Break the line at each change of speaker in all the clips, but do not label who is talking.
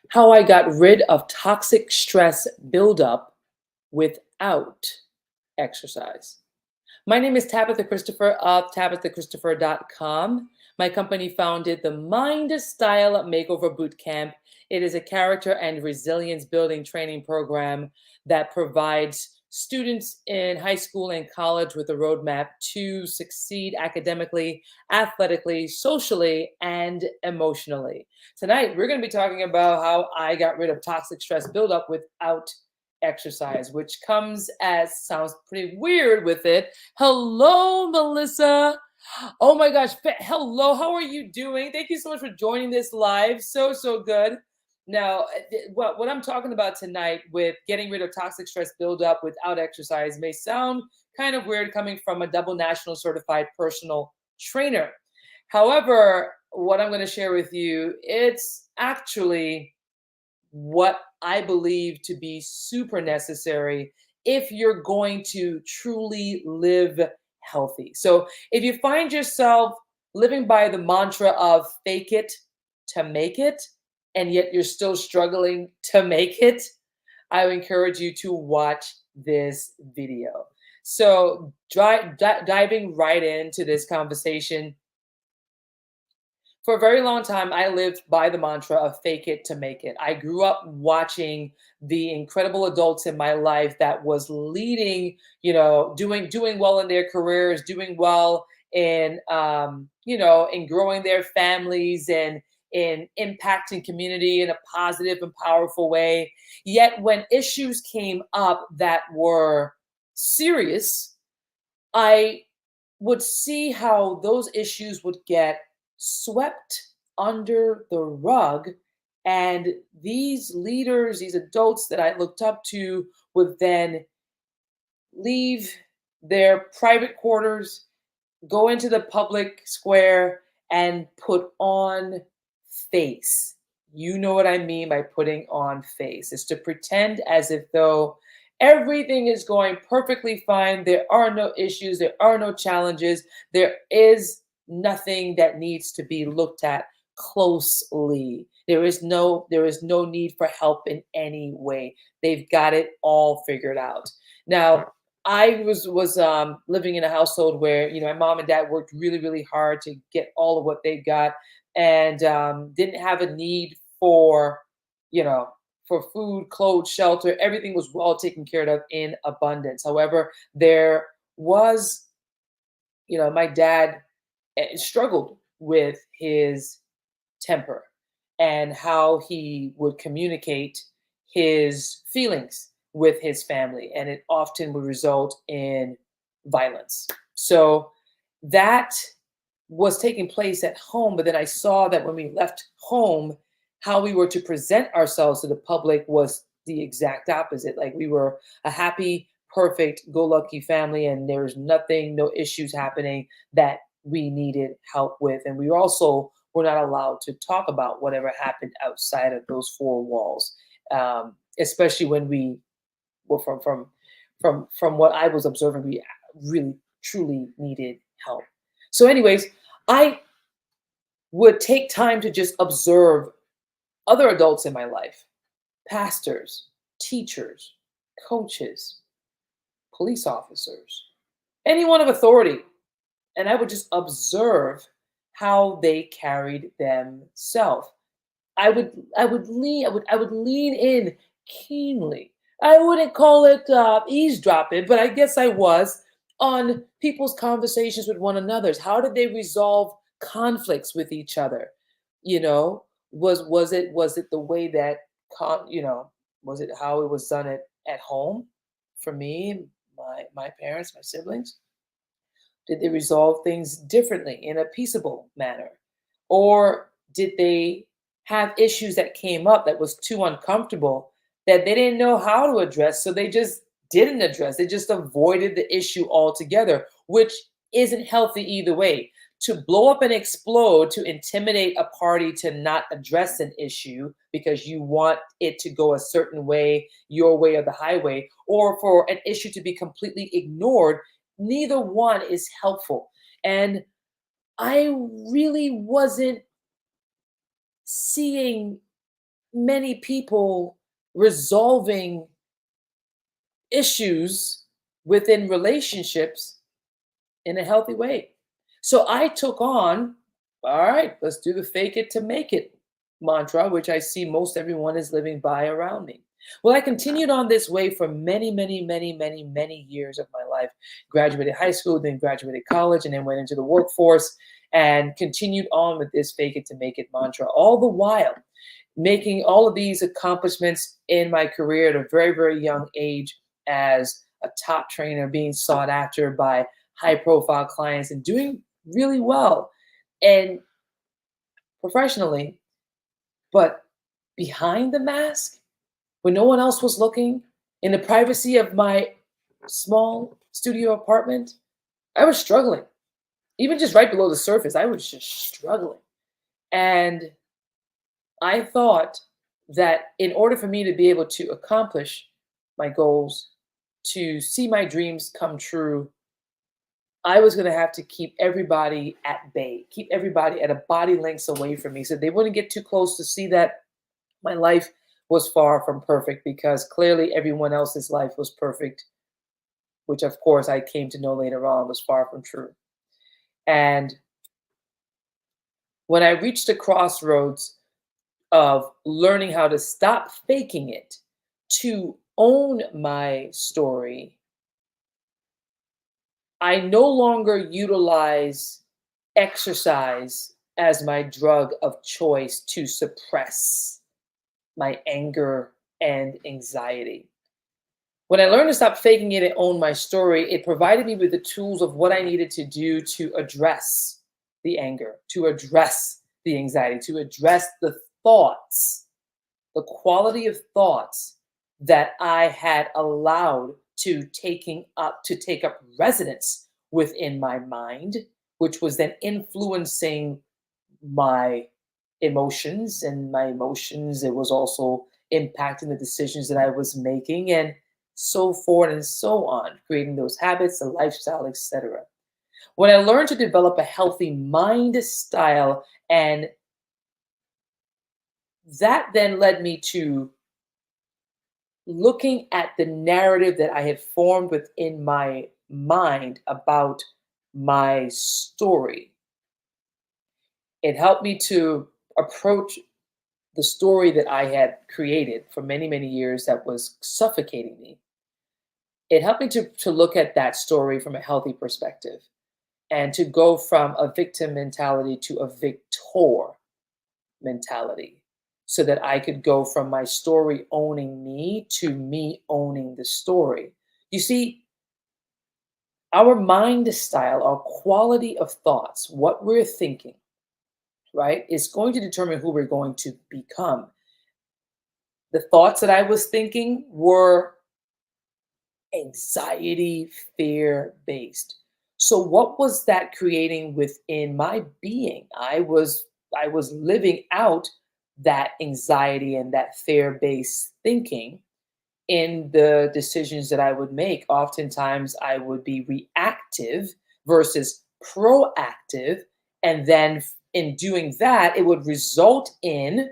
How I got rid of toxic stress buildup without exercise. My name is Tabitha Christopher of tabithachristopher.com. My company founded the Mind Style Makeover Bootcamp. It is a character and resilience building training program that provides students in high school and college with a roadmap to succeed academically, athletically, socially, and emotionally. Tonight, we're going to be talking about how I got rid of toxic stress buildup without exercise, which comes as sounds pretty weird with it. Hello, Melissa. Oh my gosh. Hello. How are you doing? Thank you so much for joining this live. So good. Now, what I'm talking about tonight with getting rid of toxic stress buildup without exercise may sound kind of weird coming from a double national certified personal trainer. However, what I'm going to share with you, it's actually what I believe to be super necessary if you're going to truly live healthy. So, if you find yourself living by the mantra of fake it to make it, and yet you're still struggling to make it, I would encourage you to watch this video. So, diving right into this conversation, for a very long time, I lived by the mantra of fake it to make it. I grew up watching the incredible adults in my life that was leading, doing well in their careers, doing well in, in growing their families and in impacting community in a positive and powerful way. Yet when issues came up that were serious, I would see how those issues would get swept under the rug. And these leaders, these adults that I looked up to, would then leave their private quarters, go into the public square, and put on face. You know what I mean by putting on face. It's to pretend as if though everything is going perfectly fine. There are no issues, there are no challenges, there is nothing that needs to be looked at closely. There is no need for help in any way. They've got it all figured out. Now, I was living in a household where my mom and dad worked really hard to get all of what they got, and didn't have a need for you know for food, clothes, shelter. Everything was well taken care of in abundance. However, there was my dad struggled with his temper and how he would communicate his feelings with his family, and it often would result in violence. So that was taking place at home, but then I saw that when we left home, how we were to present ourselves to the public was the exact opposite. Like, we were a happy, perfect, go lucky family, and there was nothing, no issues happening that we needed help with. And we also were not allowed to talk about whatever happened outside of those four walls, especially when we were from what I was observing, we really truly needed help. So, anyways, I would take time to just observe other adults in my life, pastors, teachers, coaches, police officers, anyone of authority. And I would just observe how they carried themselves. I would lean in keenly. I wouldn't call it eavesdropping, but I guess I was on people's conversations with one another's. How did they resolve conflicts with each other? You know, was it the way that was it how it was done at home for me, my parents, my siblings? Did they resolve things differently in a peaceable manner? Or did they have issues that came up that was too uncomfortable that they didn't know how to address? So they just didn't address. They just avoided the issue altogether, which isn't healthy either way. To blow up and explode, to intimidate a party to not address an issue because you want it to go a certain way, your way or the highway, or for an issue to be completely ignored, neither one is helpful. And I really wasn't seeing many people resolving issues within relationships in a healthy way. So I took on, all right, let's do the fake it to make it mantra, which I see most everyone is living by around me. Well, I continued on this way for many, many, many, many, many years of my life. Graduated high school, then graduated college, and then went into the workforce and continued on with this fake it to make it mantra, all the while making all of these accomplishments in my career at a very, very young age as a top trainer, being sought after by high profile clients and doing really well and professionally. But behind the mask, when no one else was looking, in the privacy of my small studio apartment, I was struggling. Even just right below the surface, I was just struggling. And I thought that in order for me to be able to accomplish my goals, to see my dreams come true, I was going to have to keep everybody at bay, keep everybody at a body lengths away from me so they wouldn't get too close to see that my life was far from perfect because clearly everyone else's life was perfect, which of course I came to know later on was far from true. And when I reached a crossroads of learning how to stop faking it, to own my story, I no longer utilize exercise as my drug of choice to suppress my anger and anxiety. When I learned to stop faking it and own my story, it provided me with the tools of what I needed to do to address the anger, to address the anxiety, to address the thoughts, the quality of thoughts that I had allowed to take up residence within my mind, which was then influencing my emotions, and my emotions, it was also impacting the decisions that I was making, and so forth and so on, creating those habits, the lifestyle, etc. When I learned to develop a healthy mind style, and that then led me to looking at the narrative that I had formed within my mind about my story. It helped me to approach the story that I had created for many, many years that was suffocating me. It helped me to look at that story from a healthy perspective and to go from a victim mentality to a victor mentality so that I could go from my story owning me to me owning the story. You see, our mind style, our quality of thoughts, what we're thinking, right, is going to determine who we're going to become. The thoughts that I was thinking were anxiety, fear based. So what was that creating within my being? I was living out that anxiety and that fear based thinking in the decisions that I would make. Oftentimes I would be reactive versus proactive, and then in doing that it would result in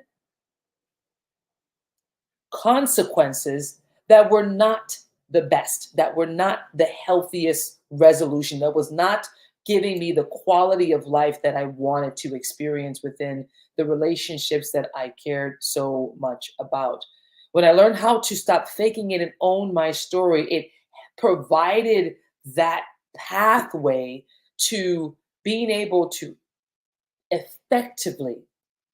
consequences that were not the best, that were not the healthiest resolution, that was not giving me the quality of life that I wanted to experience within the relationships that I cared so much about. When I learned how to stop faking it and own my story, it provided that pathway to being able to effectively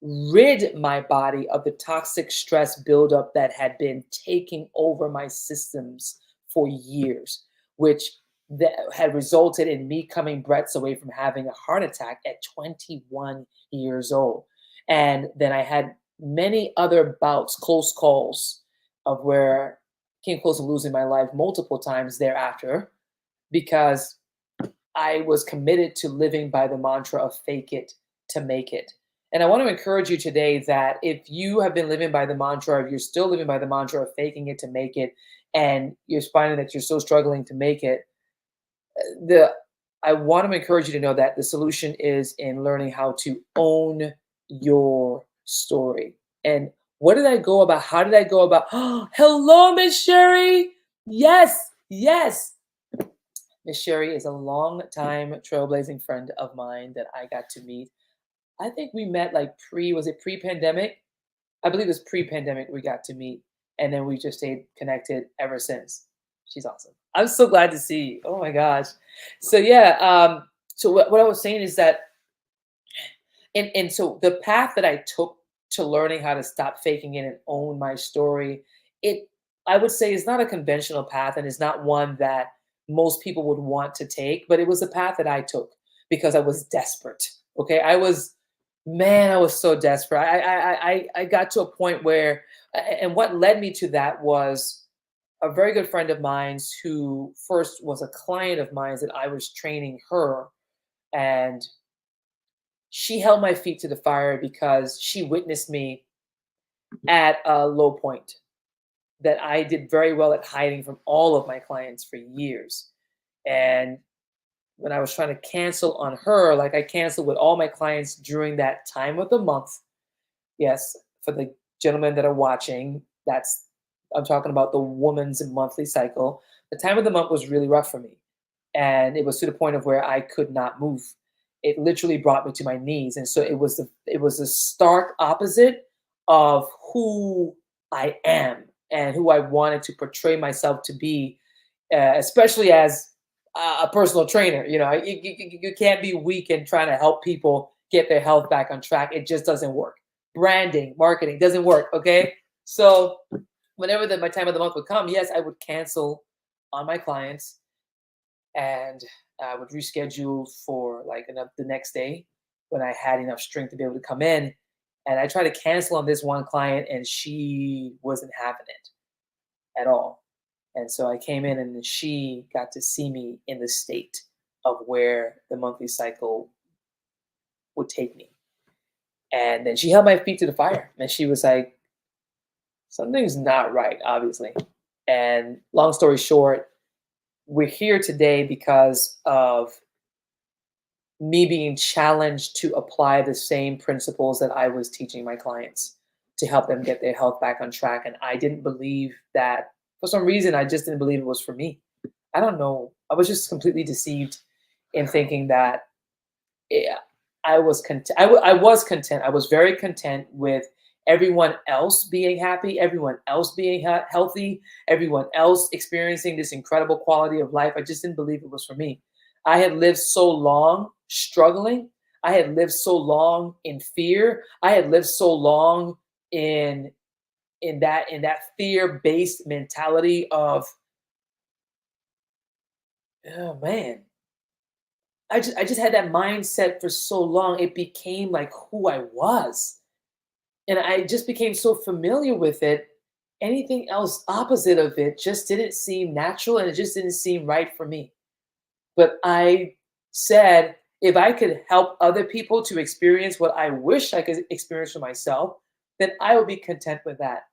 rid my body of the toxic stress buildup that had been taking over my systems for years, which that had resulted in me coming breaths away from having a heart attack at 21 years old. And then I had many other bouts, close calls of where I came close to losing my life multiple times thereafter because I was committed to living by the mantra of fake it to make it. And I want to encourage you today that if you have been living by the mantra, if you're still living by the mantra of faking it to make it, and you're finding that you're still struggling to make it, the I want to encourage you to know that the solution is in learning how to own your story. And What did I go about? How did I go about? Oh, hello, Miss Sherry. Yes, yes. Miss Sherry is a long time trailblazing friend of mine that I got to meet. I think we met like was it pre-pandemic? I believe it was pre-pandemic we got to meet, and then we just stayed connected ever since. She's awesome. I'm so glad to see you. Oh my gosh. So yeah, so what I was saying is that, and so the path that I took to learning how to stop faking it and own my story, it I would say is not a conventional path and is not one that most people would want to take, but it was a path that I took because I was desperate. Okay. I was so desperate. I got to a point where, and what led me to that was a very good friend of mine's who first was a client of mine that I was training her. And she held my feet to the fire because she witnessed me at a low point that I did very well at hiding from all of my clients for years. And when I was trying to cancel on her, like I canceled with all my clients during that time of the month. Yes, for the gentlemen that are watching, that's I'm talking about the woman's monthly cycle. The time of the month was really rough for me. And it was to the point of where I could not move. It literally brought me to my knees. And so it was a stark opposite of who I am and who I wanted to portray myself to be, especially as a personal trainer. You know, you can't be weak and trying to help people get their health back on track. It just doesn't work. Branding, marketing doesn't work. Okay. So whenever my time of the month would come, yes, I would cancel on my clients and I would reschedule for like the next day when I had enough strength to be able to come in. And I tried to cancel on this one client, and she wasn't having it at all. And so I came in, and she got to see me in the state of where the monthly cycle would take me. And then she held my feet to the fire, and she was like, "Something's not right, obviously." And long story short, we're here today because of me being challenged to apply the same principles that I was teaching my clients to help them get their health back on track. And I didn't believe that for some reason, I just didn't believe it was for me. I don't know. I was just completely deceived in thinking that, yeah, I was content. I was content. I was very content with everyone else being happy, everyone else being healthy, everyone else experiencing this incredible quality of life. I just didn't believe it was for me. I had lived so long struggling. I had lived so long in fear. I had lived so long in in that fear-based mentality of, oh man, I just had that mindset for so long. It became like who I was. And I just became so familiar with it. Anything else opposite of it just didn't seem natural and it just didn't seem right for me. But I said, if I could help other people to experience what I wish I could experience for myself, then I would be content with that.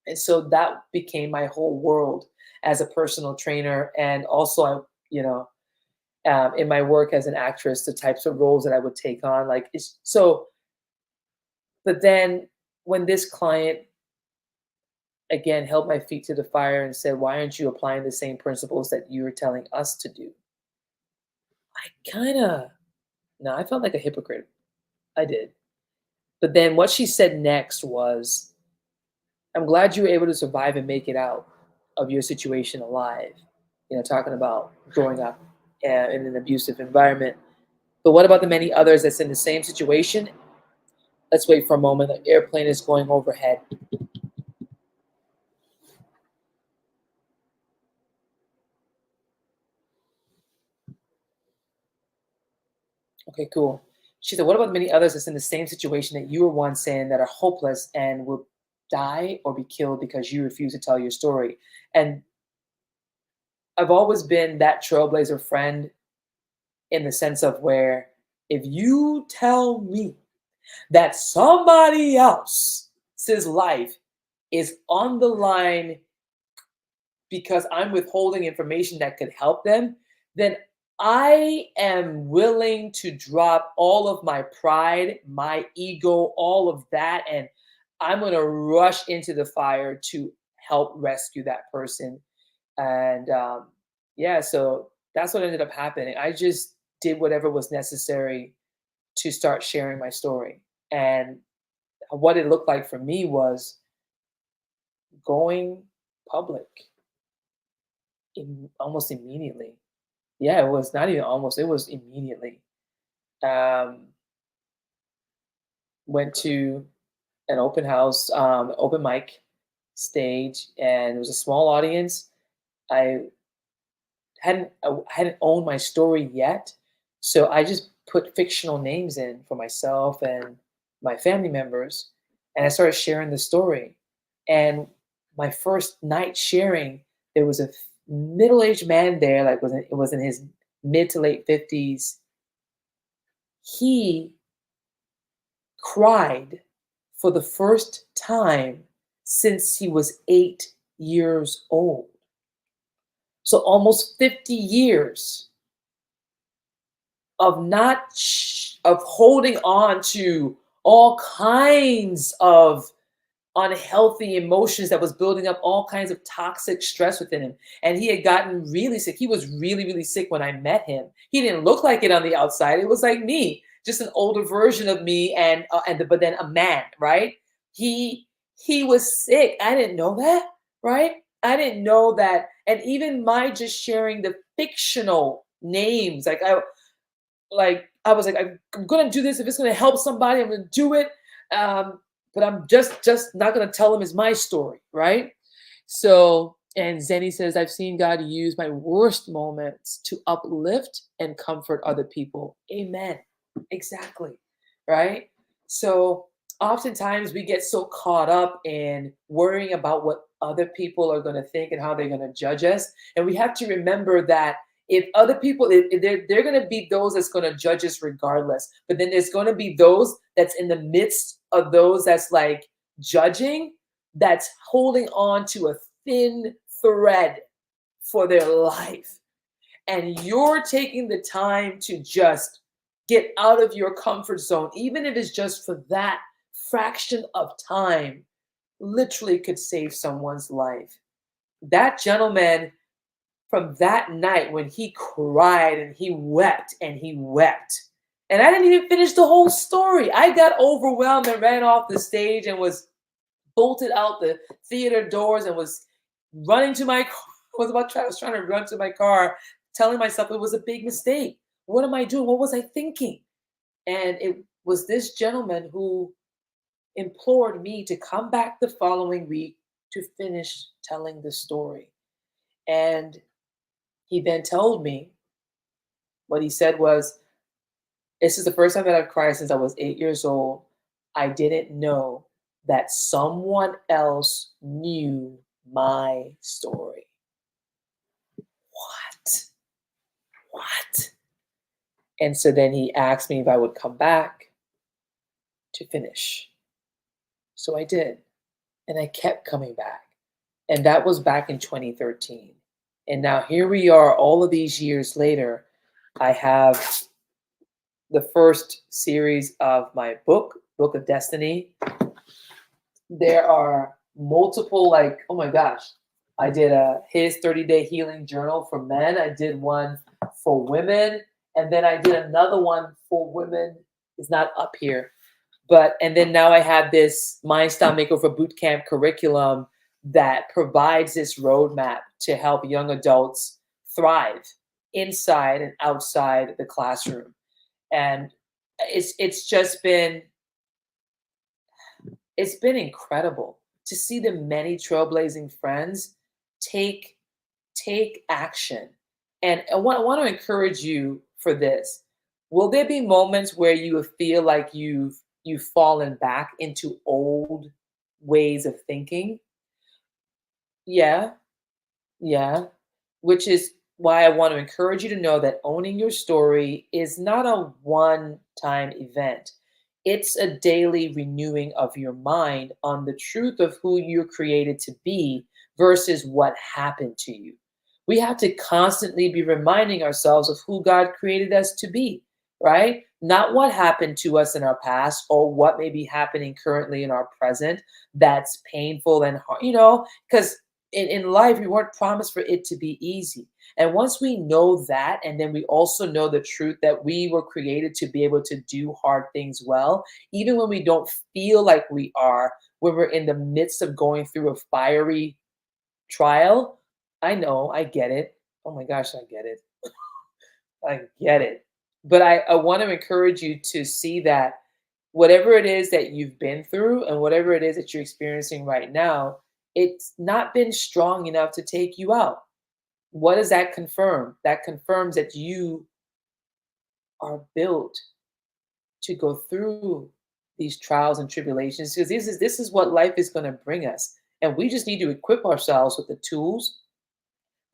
And so that became my whole world as a personal trainer. And also, in my work as an actress, the types of roles that I would take on, like, it's so, but then when this client again held my feet to the fire and said, "Why aren't you applying the same principles that you were telling us to do?" I kind of, no, I felt like a hypocrite. I did. But then what she said next was, "I'm glad you were able to survive and make it out of your situation alive." You know, talking about growing up in an abusive environment. But what about the many others that's in the same situation? Let's wait for a moment. The airplane is going overhead. Okay, cool. She said, "What about the many others that's in the same situation that you were once in that are hopeless and will die or be killed because you refuse to tell your story?" And I've always been that trailblazer friend in the sense of where if you tell me that somebody else's life is on the line because I'm withholding information that could help them, then I am willing to drop all of my pride, my ego, all of that. And I'm going to rush into the fire to help rescue that person. And yeah, so that's what ended up happening. I just did whatever was necessary to start sharing my story. And what it looked like for me was going public almost immediately. Yeah, it was not even almost, it was immediately. Um, Went to an open house, open mic stage, and it was a small audience. I hadn't owned my story yet, so I just put fictional names in for myself and my family members, and I started sharing the story. And my first night sharing, there was a middle-aged man there, like was in his mid to late 50s. He cried for the first time since he was 8 years old. So almost 50 years of not of holding on to all kinds of unhealthy emotions that was building up all kinds of toxic stress within him. And he had gotten really sick. He was really, really sick when I met him. He didn't look like it on the outside. It was like me, just an older version of me, but then a man, right? He was sick. I didn't know that, right? I didn't know that. And even my just sharing the fictional names, I was like, I'm gonna do this if it's gonna help somebody. I'm gonna do it. But I'm just not gonna tell them it's my story, right? So, and Zenny says, I've seen God use my worst moments to uplift and comfort other people. Amen. Exactly. Right. So oftentimes we get so caught up in worrying about what other people are going to think and how they're going to judge us. And we have to remember that if other people, if they're going to be those that's going to judge us regardless, but then there's going to be those that's in the midst of those that's like judging, that's holding on to a thin thread for their life. And you're taking the time to just get out of your comfort zone, even if it's just for that fraction of time, literally could save someone's life. That gentleman, from that night when he cried and he wept and he wept. And I didn't even finish the whole story. I got overwhelmed and ran off the stage and was bolted out the theater doors and was running to my car. I was trying to run to my car, telling myself it was a big mistake. What am I doing? What was I thinking? And it was this gentleman who implored me to come back the following week to finish telling the story. And he then told me, what he said was, this is the first time that I've cried since I was 8 years old. I didn't know that someone else knew my story. What? What? And so then he asked me if I would come back to finish. So I did. And I kept coming back. And that was back in 2013. And now here we are, all of these years later. I have the first series of my book, Book of Destiny. There are multiple, like, oh my gosh, I did his 30-day healing journal for men. I did one for women. And then I did another one for women. It's not up here. And then now I have this Mind Style Makeover Bootcamp curriculum that provides this roadmap to help young adults thrive inside and outside the classroom. And it's been incredible to see the many trailblazing friends take action. And I want to encourage you for this. Will there be moments where you feel like you've fallen back into old ways of thinking? Yeah, yeah. Which is why I want to encourage you to know that owning your story is not a one-time event. It's a daily renewing of your mind on the truth of who you're created to be versus what happened to you. We have to constantly be reminding ourselves of who God created us to be, right? not what happened to us in our past or what may be happening currently in our present that's painful and hard, because in life we weren't promised for it to be easy. And once we know that, and then we also know the truth that we were created to be able to do hard things well, even when we don't feel like we are, when we're in the midst of going through a fiery trial. I know, I get it. Oh my gosh, I get it. I get it. But I want to encourage you to see that whatever it is that you've been through and whatever it is that you're experiencing right now, it's not been strong enough to take you out. What does that confirm? That confirms that you are built to go through these trials and tribulations, because this is what life is going to bring us. And we just need to equip ourselves with the tools,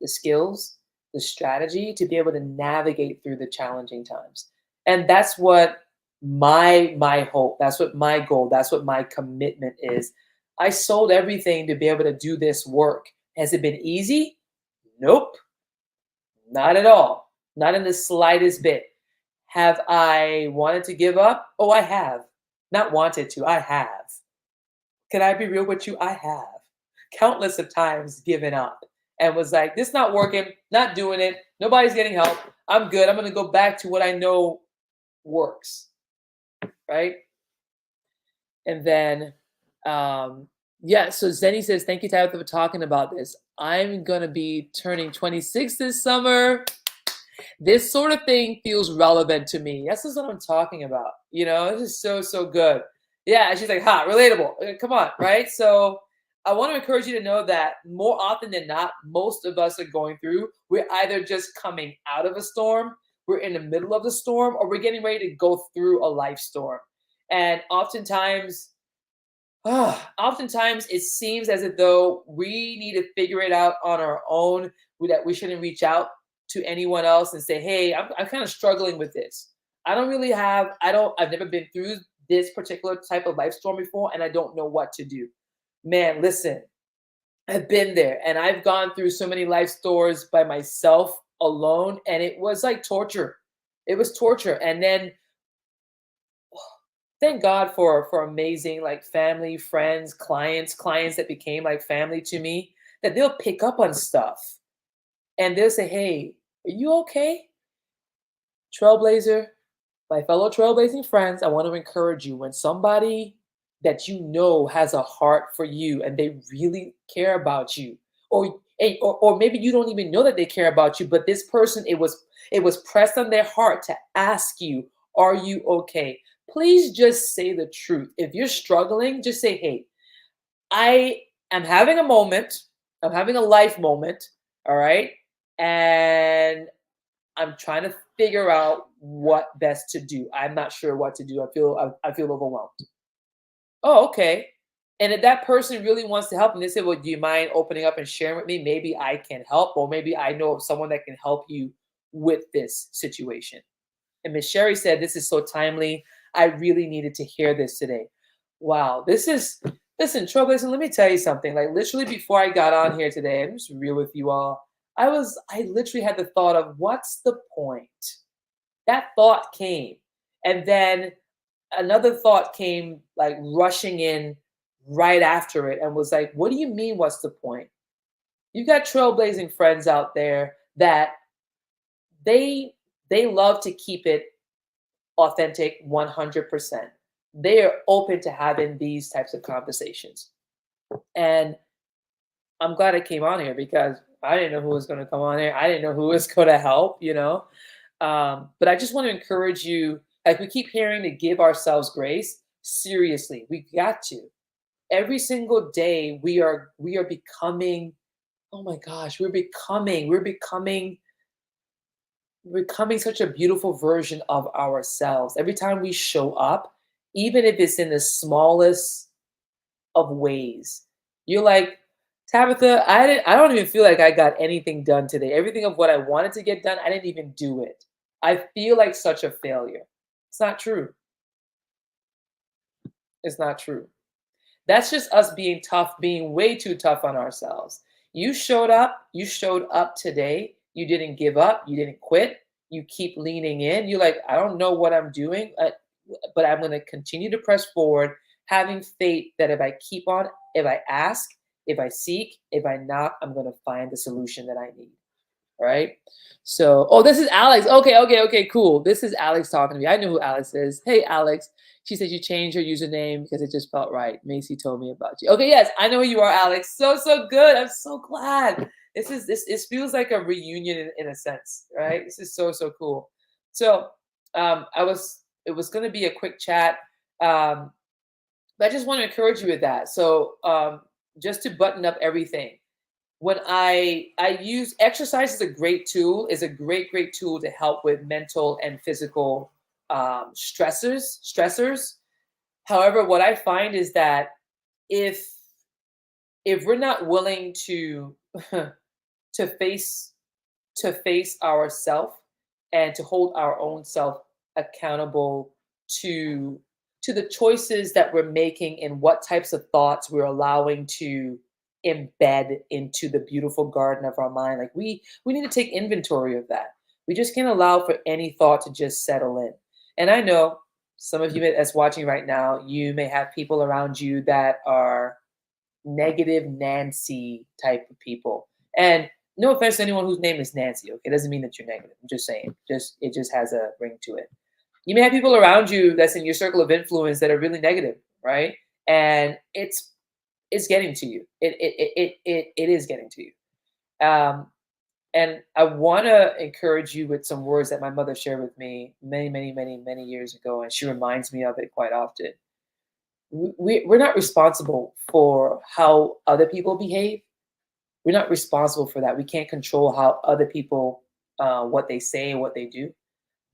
the skills, the strategy to be able to navigate through the challenging times. And that's what my hope, that's what my goal, that's what my commitment is. I sold everything to be able to do this work. Has it been easy? Nope, not at all. Not in the slightest bit. Have I wanted to give up? Oh, I have. Not wanted to, I have. Can I be real with you? I have countless of times given up and was like, this not working, not doing it. Nobody's getting help. I'm good. I'm going to go back to what I know works. Right. And then, yeah. So Zenny says, thank you, Tabitha, for talking about this. I'm going to be turning 26 this summer. This sort of thing feels relevant to me. That's just what I'm talking about. This is so good. Yeah, she's like, relatable. Come on, right? So I want to encourage you to know that more often than not, most of us are going through, we're either just coming out of a storm, we're in the middle of the storm, or we're getting ready to go through a life storm. And oftentimes it seems as if though we need to figure it out on our own, that we shouldn't reach out to anyone else and say, hey, I'm kind of struggling with this. I've never been through this particular type of life storm before, and I don't know what to do. Man, listen, I've been there and I've gone through so many life storms by myself alone, and it was like torture. It was torture. And then thank God for amazing like family, friends, clients that became like family to me, that they'll pick up on stuff and they'll say, hey, are you okay? Trailblazer, my fellow trailblazing friends, I want to encourage you, when somebody that you know has a heart for you and they really care about you, or maybe you don't even know that they care about you, but this person, it was pressed on their heart to ask you, are you okay? Please just say the truth. If you're struggling, just say, hey, I am having a moment. I'm having a life moment. All right. And I'm trying to figure out what best to do. I'm not sure what to do. I feel overwhelmed. Oh, okay. And if that person really wants to help and they say, well, do you mind opening up and sharing with me? Maybe I can help, or maybe I know of someone that can help you with this situation. And Miss Sherry said, this is so timely. I really needed to hear this today. Wow. Listen, Trailblazer, let me tell you something. Like literally before I got on here today, I'm just real with you all. I literally had the thought of, what's the point? That thought came. And then another thought came like rushing in right after it and was like, what do you mean, what's the point? You got trailblazing friends out there that they love to keep it authentic 100%. They are open to having these types of conversations. And I'm glad I came on here because I didn't know who was going to come on here. I didn't know who was going to help, But I just want to encourage you, like we keep hearing, to give ourselves grace. Seriously, we got to. Every single day we are becoming, oh my gosh, we're becoming such a beautiful version of ourselves. Every time we show up, even if it's in the smallest of ways, you're like, Tabitha, I don't even feel like I got anything done today. Everything of what I wanted to get done, I didn't even do it. I feel like such a failure. It's not true. It's not true. That's just us being tough, being way too tough on ourselves. You showed up today. You didn't give up, you didn't quit. you keep leaning in. You're like, I don't know what I'm doing, but I'm going to continue to press forward, having faith that if I keep on, if I ask, if I seek, if I knock, I'm going to find the solution that I need. Right. So, oh, this is Alex. Okay, okay, okay, cool. This is Alex talking to me. I know who Alex is. Hey, Alex. She said you changed your username because it just felt right. Macy told me about you. Okay, yes, I know who you are, Alex. So, so good. I'm so glad. This feels like a reunion in a sense, right? This is so, so cool. So, it was going to be a quick chat. Um, but I just want to encourage you with that. So, just to button up everything, when I use exercise is a great tool, is a great tool to help with mental and physical stressors. However, what I find is that if we're not willing to to face ourself and to hold our own self accountable to the choices that we're making and what types of thoughts we're allowing to embed into the beautiful garden of our mind, like we need to take inventory of that. We just can't allow for any thought to just settle in. And I know some of you that's watching right now, you may have people around you that are negative Nancy type of people. And no offense to anyone whose name is Nancy, okay? It doesn't mean that you're negative. I'm just saying. It just has a ring to it. You may have people around you that's in your circle of influence that are really negative, right? And it's getting to you. It is getting to you. Um, and I want to encourage you with some words that my mother shared with me many years ago, and she reminds me of it quite often. We're not responsible for how other people behave. We're not responsible for that. We can't control how other people, what they say and what they do,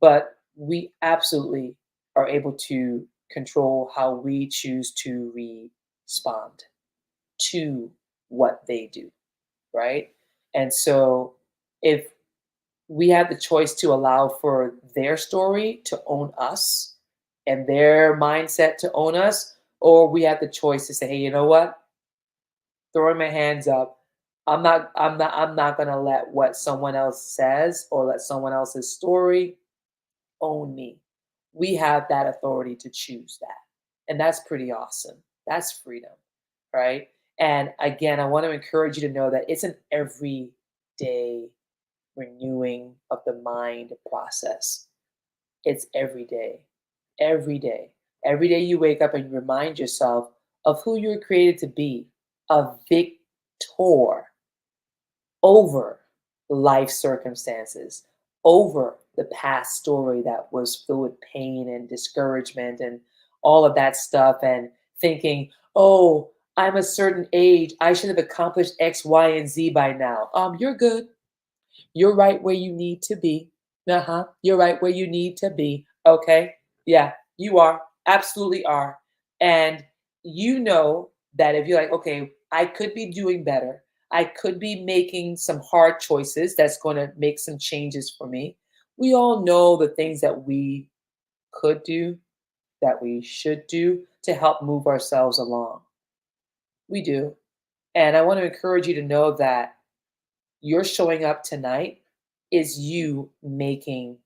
but we absolutely are able to control how we choose to respond to what they do, right? And so if we have the choice to allow for their story to own us and their mindset to own us, or we have the choice to say, hey, you know what? Throwing my hands up. I'm not gonna let what someone else says or let someone else's story own me. We have that authority to choose that. And that's pretty awesome. That's freedom, right? And again, I want to encourage you to know that it's an everyday renewing of the mind process. It's every day, every day. Every day you wake up and you remind yourself of who you were created to be, a victor over life circumstances, over the past story that was filled with pain and discouragement and all of that stuff, and thinking, oh, I'm a certain age, I should have accomplished X, Y, and Z by now. You're good. You're right where you need to be. Uh-huh. You're right where you need to be. Okay. Yeah, you are. Absolutely are. And you know that if you're like, okay, I could be doing better. I could be making some hard choices that's going to make some changes for me. We all know the things that we could do, that we should do to help move ourselves along. We do. And I want to encourage you to know that your showing up tonight is you making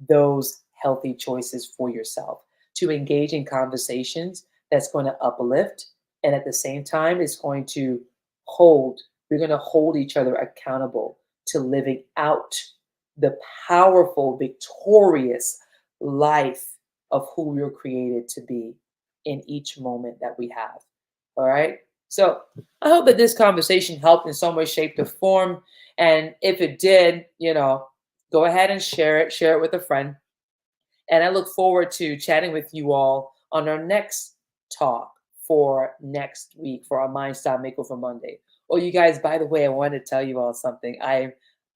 those healthy choices for yourself to engage in conversations that's going to uplift, and at the same time it's going to hold we're going to hold each other accountable to living out the powerful victorious life of who we were created to be in each moment that we have. All right. So I hope that this conversation helped in some way, shape, or form. And if it did, go ahead and share it with a friend. And I look forward to chatting with you all on our next talk for next week for our Mind Style Makeover Monday. Oh, you guys, by the way, I wanted to tell you all something.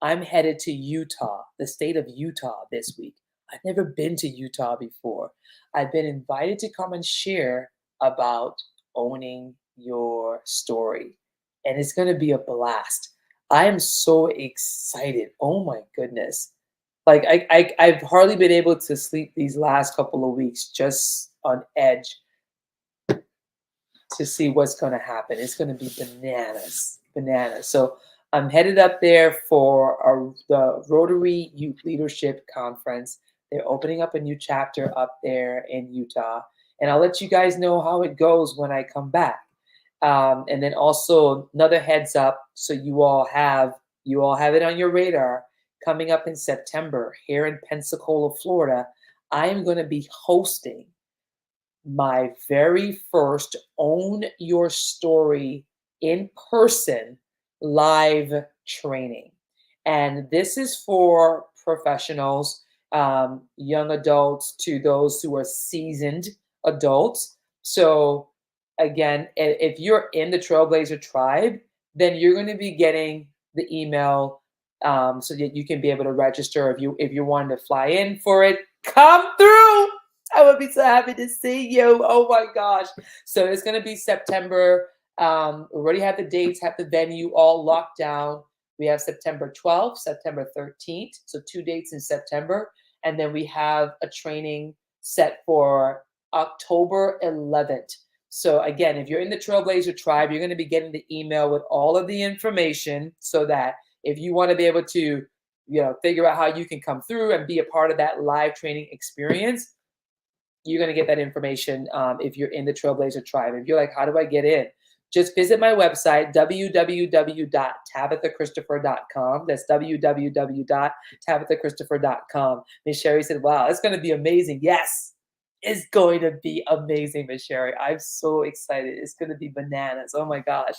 I'm headed to Utah, the state of Utah this week. I've never been to Utah before. I've been invited to come and share about owning your story. And it's going to be a blast. I am so excited. Oh my goodness. Like I've hardly been able to sleep these last couple of weeks, just on edge to see what's going to happen. It's going to be bananas, bananas. So I'm headed up there for the Rotary Youth Leadership Conference. They're opening up a new chapter up there in Utah, and I'll let you guys know how it goes when I come back. And then also another heads up, so you all have it on your radar. Coming up in September here in Pensacola, Florida, I am going to be hosting my very first Own Your Story in person live training. And this is for professionals, young adults to those who are seasoned adults. So, again, if you're in the Trailblazer tribe, then you're going to be getting the email so that you can be able to register if you wanted to fly in for it. Come through. I would be so happy to see you. Oh my gosh. So it's going to be September. We already have the dates, have the venue all locked down. We have September 12th, September 13th. So 2 dates in September. And then we have a training set for October 11th. So again, if you're in the Trailblazer tribe, you're going to be getting the email with all of the information so that if you want to be able to, figure out how you can come through and be a part of that live training experience, you're going to get that information if you're in the Trailblazer tribe. If you're like, how do I get in? Just visit my website, www.tabithachristopher.com. That's www.tabithachristopher.com. Miss Sherry said, wow, it's going to be amazing. Yes, it's going to be amazing, Miss Sherry. I'm so excited. It's going to be bananas. Oh my gosh.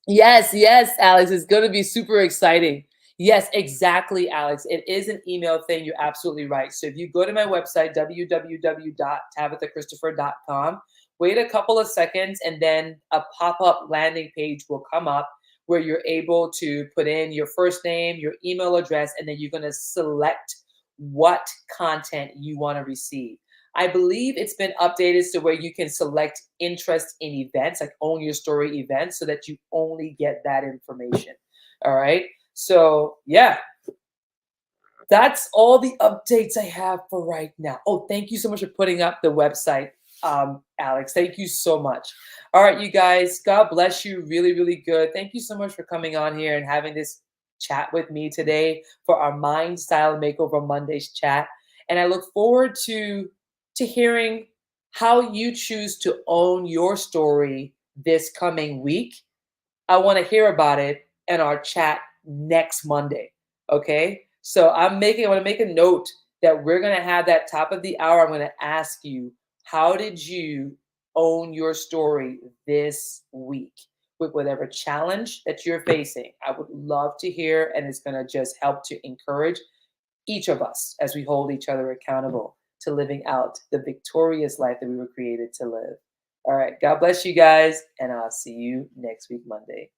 Yes, Alex. It's going to be super exciting. Yes, exactly, Alex. It is an email thing. You're absolutely right. So if you go to my website, www.tabithachristopher.com, wait a couple of seconds, and then a pop-up landing page will come up where you're able to put in your first name, your email address, and then you're going to select what content you want to receive. I believe it's been updated so where you can select interest in events, like Own Your Story events, so that you only get that information. All right. So, yeah, that's all the updates I have for right now. Oh, thank you so much for putting up the website, Alex. Thank you so much. All right, you guys, God bless you. Really, really good. Thank you so much for coming on here and having this chat with me today for our Mind Style Makeover Mondays chat. And I look forward to hearing how you choose to own your story this coming week. I want to hear about it in our chat next Monday. Okay. So I want to make a note that we're going to have that top of the hour. I'm going to ask you, how did you own your story this week with whatever challenge that you're facing? I would love to hear, and it's going to just help to encourage each of us as we hold each other accountable to living out the victorious life that we were created to live. All right. God bless you guys, and I'll see you next week, Monday.